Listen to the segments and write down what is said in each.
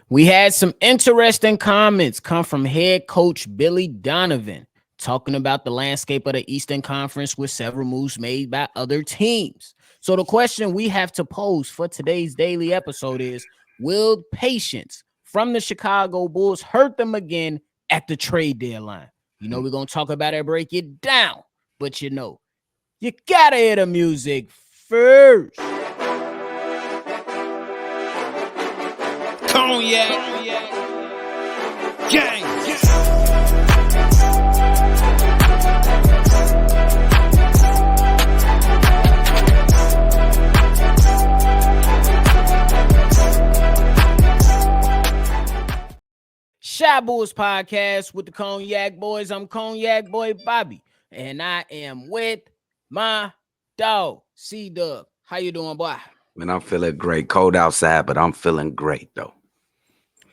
We had some interesting comments come from head coach Billy Donovan talking about the landscape of the Eastern Conference with several moves made by other teams. So the question we have to pose for today's daily episode is, will patience from the Chicago Bulls hurt them again at the trade deadline? We're going to talk about it, break it down. But you got to hear the music first. Cognac, gang. Shy Bulls Podcast with the Cognac Boys. I'm Cognac Boy Bobby, and I am with my dog, CDubb. How you doing, boy? Man, I'm feeling great. Cold outside, but I'm feeling great, though.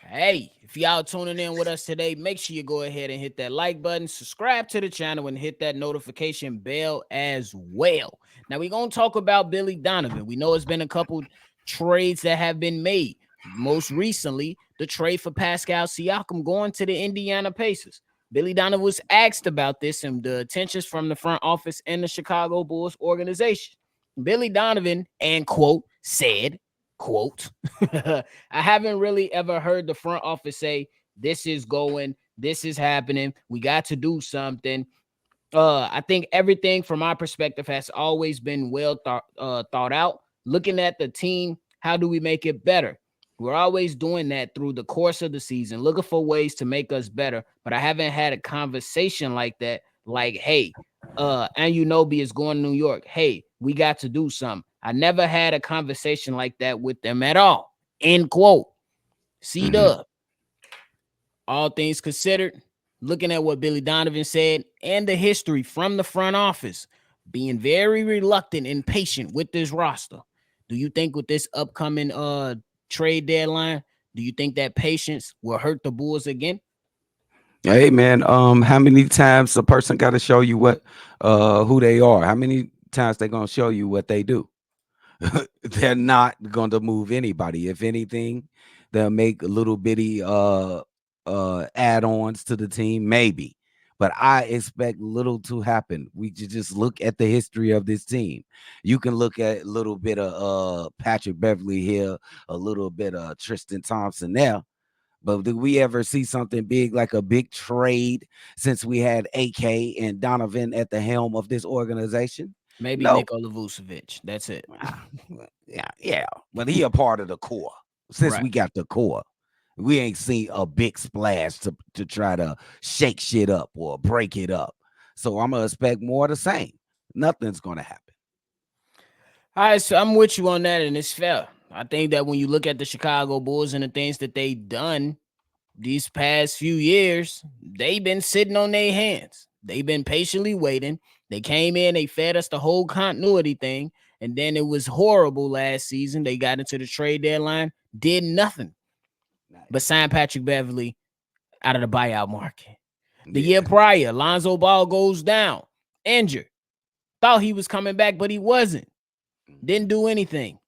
Hey, if y'all tuning in with us today, make sure you go ahead and hit that like button, subscribe to the channel, and hit that notification bell as well. Now, we're going to talk about Billy Donovan. We know it's been a couple trades that have been made. Most recently, the trade for Pascal Siakam going to the Indiana Pacers. Billy Donovan was asked about this and the attentions from the front office and the Chicago Bulls organization. Billy Donovan, and quote, said, quote, I haven't really ever heard the front office say, this is going, this is happening, we got to do something. I think everything from my perspective has always been well thought out. Looking at the team, how do we make it better? We're always doing that through the course of the season, looking for ways to make us better. But I haven't had a conversation like that. Like, hey, Anunoby is going to New York. Hey, we got to do something. I never had a conversation like that with them at all. End quote. CDubb. All things considered, looking at what Billy Donovan said and the history from the front office, being very reluctant and patient with this roster. Do you think with this upcoming trade deadline, do you think that patience will hurt the Bulls again? Hey, man, how many times a person got to show you what who they are? How many times they going to show you what they do? They're not going to move anybody. If anything, they'll make a little bitty add-ons to the team, maybe. But I expect little to happen. We just look at the history of this team. You can look at a little bit of Patrick Beverly here, a little bit of Tristan Thompson there. But did we ever see something big like a big trade since we had AK and Donovan at the helm of this organization? Maybe No. Nikola Vucevic. That's it. Yeah. But he a part of the core. Since Right. we got the core, we ain't seen a big splash to try to shake shit up or break it up. So I'm gonna expect more of the same. Nothing's gonna happen. All right, so I'm with you on that, and it's fair. I think that when you look at the Chicago Bulls and the things that they've done these past few years, they've been sitting on their hands. They've been patiently waiting. They came in, they fed us the whole continuity thing, and then it was horrible last season. They got into the trade deadline, did nothing but sign Patrick Beverly out of the buyout market. The year prior, Lonzo Ball goes down, injured. Thought he was coming back, but he wasn't. Didn't do anything.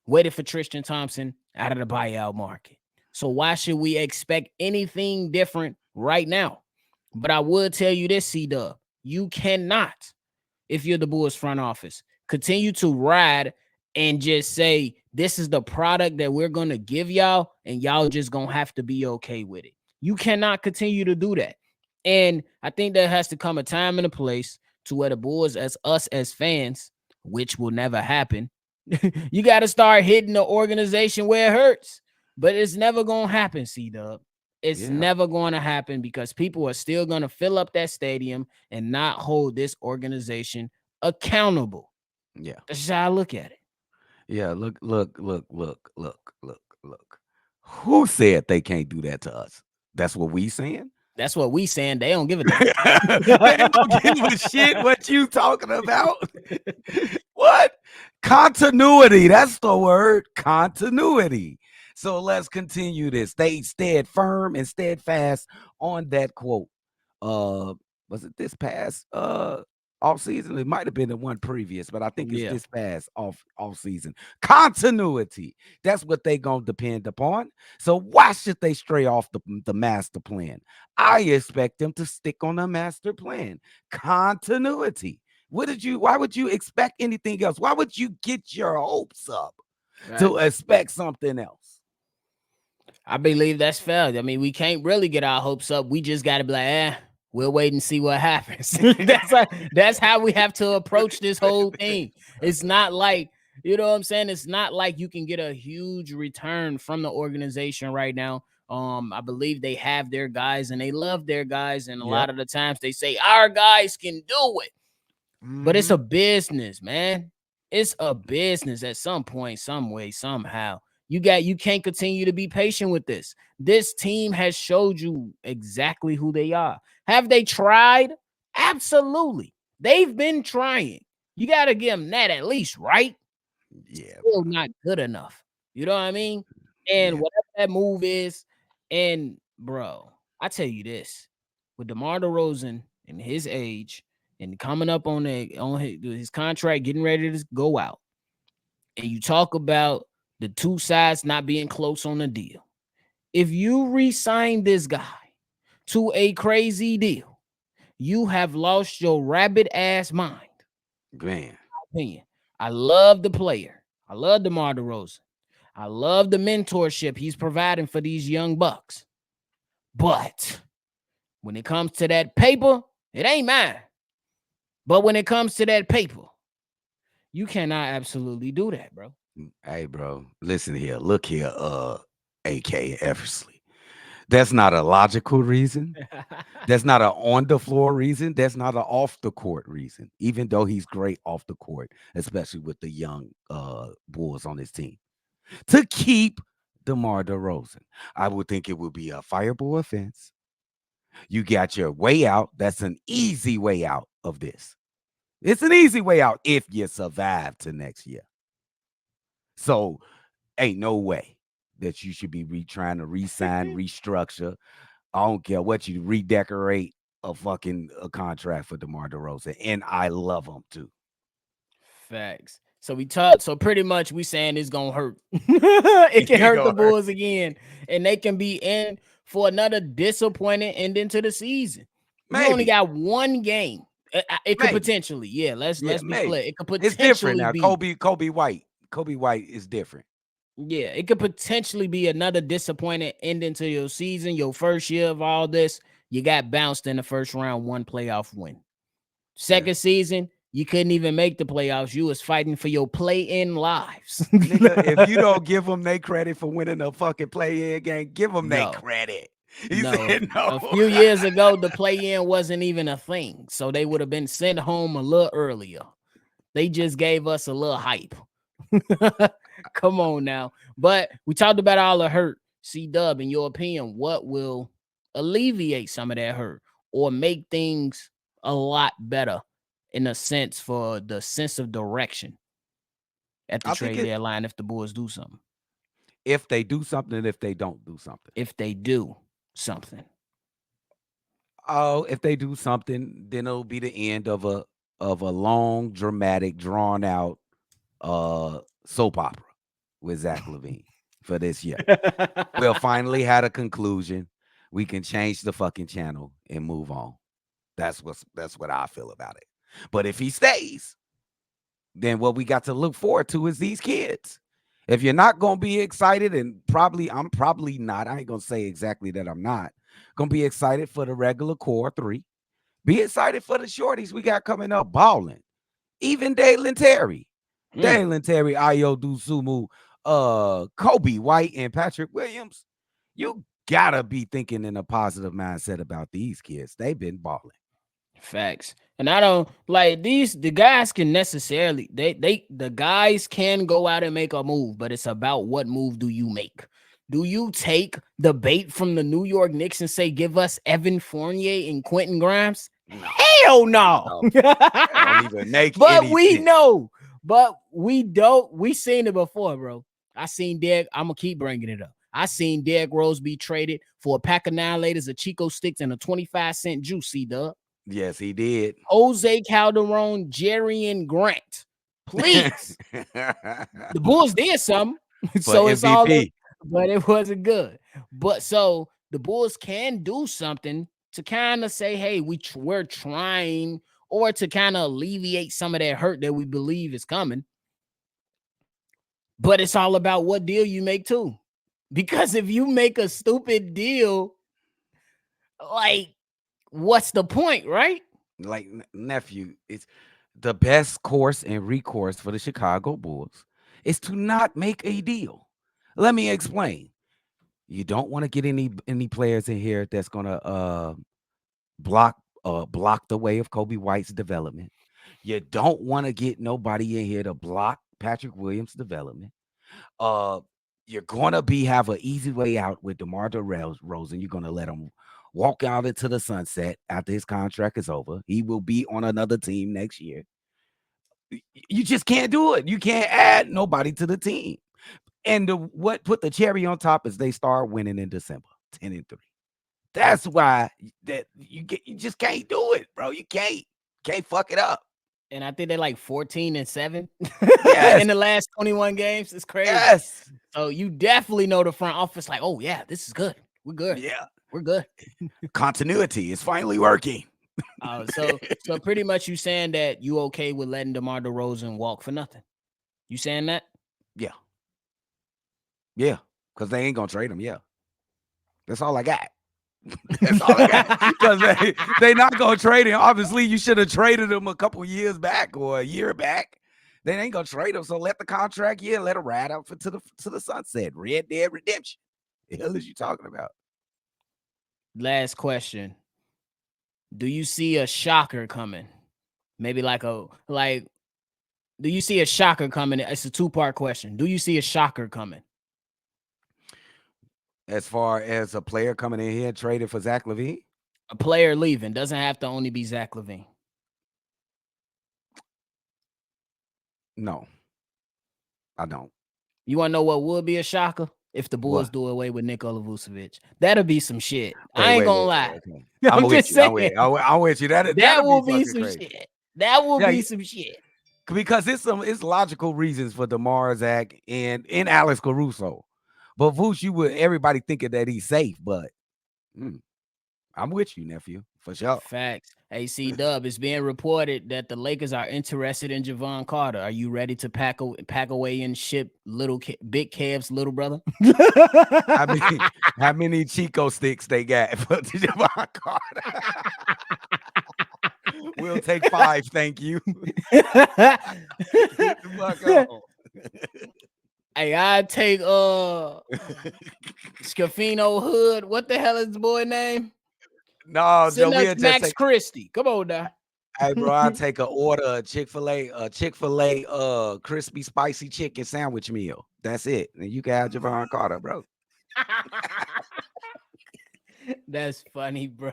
Waited for Tristan Thompson out of the buyout market. So why should we expect anything different right now? But I would tell you this, CDubb. You cannot, if you're the Bulls front office, continue to ride and just say, this is the product that we're going to give y'all, and y'all just going to have to be okay with it. You cannot continue to do that. And I think there has to come a time and a place to where the Bulls, as us as fans, which will never happen, you got to start hitting the organization where it hurts. But it's never going to happen, CDubb. It's never going to happen because people are still going to fill up that stadium and not hold this organization accountable. Yeah. That's just how I look at it. Yeah, look. Who said they can't do that to us? That's what we saying? That's what we saying. They don't give a damn. They don't give a shit what you talking about. What? Continuity. That's the word. Continuity. So let's continue this. They stayed firm and steadfast on that quote. Was it this past off season. It might have been the one previous, but I think it's Yeah, this past off season. Continuity. That's what they gonna depend upon. So why should they stray off the master plan? I expect them to stick on the master plan. Continuity. Why would you expect anything else? Why would you get your hopes up to right. expect something else? I believe that's fair. I mean, we can't really get our hopes up. We just got to be like, we'll wait and see what happens. That's how we have to approach this whole thing. It's not like, you know what I'm saying? It's not like you can get a huge return from the organization right now. I believe they have their guys and they love their guys, and a Yep. lot of the times they say our guys can do it. But it's Mhm. a business, man. It's a business at some point, some way, somehow. You can't continue to be patient with this. This team has showed you exactly who they are. Have they tried? Absolutely. They've been trying. You got to give them that at least, right? Yeah, Still not good enough. You know what I mean? And yeah. whatever that move is, and bro, I tell you this, with DeMar DeRozan and his age and coming up on his contract, getting ready to go out, and you talk about the two sides not being close on the deal. If you re-sign this guy to a crazy deal, you have lost your rabbit ass mind. Man. Opinion. I love the player. I love DeMar DeRozan. I love the mentorship he's providing for these young bucks. But when it comes to that paper, it ain't mine. But when it comes to that paper, you cannot absolutely do that, bro. Hey, bro, listen here. Look here, AK Eversley. That's not a logical reason. That's not a on the floor reason. That's not an off the court reason. Even though he's great off the court, especially with the young Bulls on his team. To keep DeMar DeRozan, I would think it would be a fireable offense. You got your way out. That's an easy way out of this. It's an easy way out if you survive to next year. So ain't no way that you should be trying to re-sign, restructure. I don't care what you redecorate a contract for DeMar DeRozan, and I love him too. Facts. So we talk. So pretty much we saying it's gonna hurt. It can He hurt the gonna hurt. Bulls again, and they can be in for another disappointing ending to the season. You only Maybe, got one game. It could maybe, potentially, yeah. yeah, Let's be clear. maybe. It could It's different potentially now. be, Kobe White is different. yeah. It could potentially be another disappointing ending to your season, your first year of all this. You got bounced in the first round, one playoff win. Yeah, Second season, you couldn't even make the playoffs. You was fighting for your play-in lives. nigga. If you don't give them their credit for winning a fucking play-in game, give them their No, credit. He no. said no. A few years ago, the play-in wasn't even a thing, so they would have been sent home a little earlier. They just gave us a little hype. Come on now. But we talked about all the hurt. CDubb, in your opinion, what will alleviate some of that hurt or make things a lot better in a sense for the sense of direction at the I think trade it deadline if the Bulls do something? if they do something, if they don't do something. If they do something. Oh, if they do something, then it'll be the end of a long, dramatic, drawn out soap opera with Zach Levine for this year. We'll finally had a conclusion. We can change the fucking channel and move on. That's what I feel about it. But if he stays, then what we got to look forward to is these kids. If you're not gonna be excited, and I'm probably not. I ain't gonna say exactly that I'm not gonna be excited for the regular core three. Be excited for the shorties we got coming up balling. Even Dalen Terry. Dalen Terry, Ayo Dusumu, Kobe White, and Patrick Williams. You gotta be thinking in a positive mindset about these kids. They've been balling. Facts. And I don't like these. The guys can necessarily the guys can go out and make a move, but it's about what move do you make? Do you take the bait from the New York Knicks and say, give us Evan Fournier and Quentin Grimes? No, Hell no. no, that don't even make But any we sense. know, but we don't. We seen it before, bro. I seen Derek. I'm gonna keep bringing it up. I seen Derrick Rose be traded for a pack of 9 laters, a Chico sticks, and a 25-cent juice. CDubb. Yes, he did. Jose Calderon, Jerian Grant. Please. The Bulls did something. For So it's all MVP. but it wasn't good. But so the Bulls can do something to kind of say, hey, we're trying, or to kind of alleviate some of that hurt that we believe is coming. But it's all about what deal you make too. Because if you make a stupid deal, like, what's the point, right? Like nephew, it's the best course and recourse for the Chicago Bulls is to not make a deal. Let me explain. You don't want to get any players in here that's gonna block the way of Kobe White's development. You don't want to get nobody in here to block Patrick Williams' development. Uh, you're gonna have an easy way out with DeMar DeRozan. You're gonna let him walk out into the sunset after his contract is over. He will be on another team next year. You just can't do it. You can't add nobody to the team. And what put the cherry on top is they start winning in December, 10-3. That's why that you just can't do it, bro. You can't fuck it up. And I think they're like 14-7 Yes. in the last 21 games. It's crazy. Yes. So you definitely know the front office, like, oh yeah, this is good. We're good. Yeah. We're good. Continuity is finally working. So pretty much you saying that you okay with letting DeMar DeRozan walk for nothing? You saying that? Yeah. Yeah. Because they ain't gonna trade him. Yeah. That's all I got. That's all I got. Because they not gonna trade him. Obviously, you should have traded him a couple years back or a year back. They ain't gonna trade him. So let the contract, let him ride out to the sunset. Red Dead Redemption. The hell is you talking about? Last question. Do you see a shocker coming? Maybe do you see a shocker coming? It's a two-part question. Do you see a shocker coming? As far as a player coming in here and trading for Zach LaVine? A player leaving. Doesn't have to only be Zach LaVine. No. I don't. You want to know what would be a shocker? If the Bulls do away with Nikola Vucevic. That'll be some shit. I ain't gonna lie. Okay. I'm with you. I'm with you. That will be some crazy. shit. That will be some shit. Because it's logical reasons for DeMar, Zach, and Alex Caruso. But Vooch, everybody thinking that he's safe, but I'm with you, nephew, for sure. Facts. Hey, CDubb, it's being reported that the Lakers are interested in Jevon Carter. Are you ready to pack away and ship Big Cav's little brother? How many Chico sticks they got for Jevon Carter? We'll take 5, thank you. Get the fuck on. Hey, I take Scafino Hood. What the hell is the boy name? No, Max Christie. Come on now. Hey, bro, I'll take an order of Chick-fil-A crispy spicy chicken sandwich meal. That's it. And you can have Jevon Carter, bro. That's funny, bro.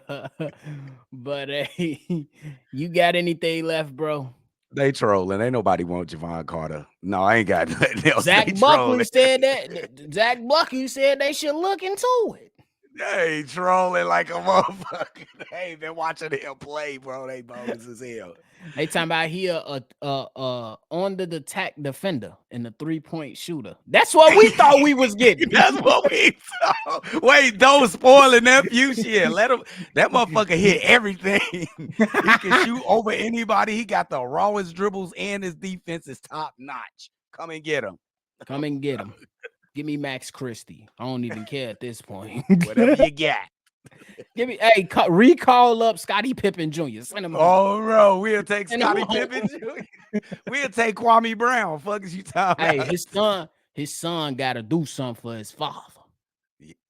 But hey, you got anything left, bro? They trolling. Ain't nobody want Jevon Carter. No, I ain't got nothing else. Zach Buckley said that. Zach Buckley said they should look into it. They trolling like a motherfucker. They ain't been watching him play, bro. They bogus as hell. They talking about here on the attack defender and the 3-point shooter. That's what we thought we was getting. That's what we thought. Wait, don't spoil it, nephew. Shit, let him. That motherfucker hit everything. He can shoot over anybody. He got the rawest dribbles and his defense is top notch. Come and get him. Come and get him. Give me Max Christie. I don't even care at this point. Whatever you got. Give me, recall up Scottie Pippen Jr. Send him home. Bro, we'll take Scottie Pippen Jr. We'll take Kwame Brown. Fuck is you talking about? Hey, his son got to do something for his father.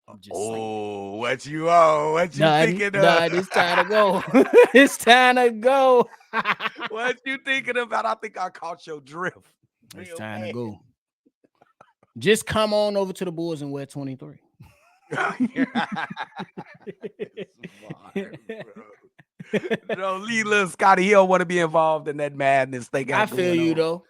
What you owe? What you thinking of? It's time to go. It's time to go. What you thinking about? I think I caught your drift. It's time to go. Just come on over to the Bulls and wear 23. No, little Scotty Hill want to be involved in that madness. I feel you though.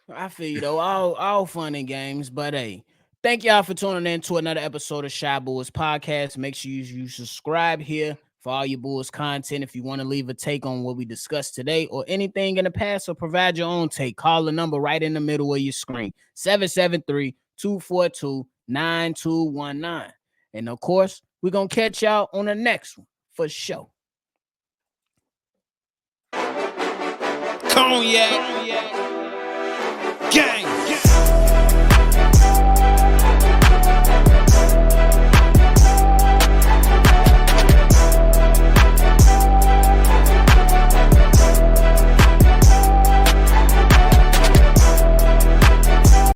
All fun and games, but hey, thank y'all for tuning in to another episode of Shy Bulls Podcast. Make sure you subscribe here For all your Bulls content, if you want to leave a take on what we discussed today or anything in the past or provide your own take, call the number right in the middle of your screen, 773-242-9219. And of course, we're going to catch y'all on the next one for sure. Cognac.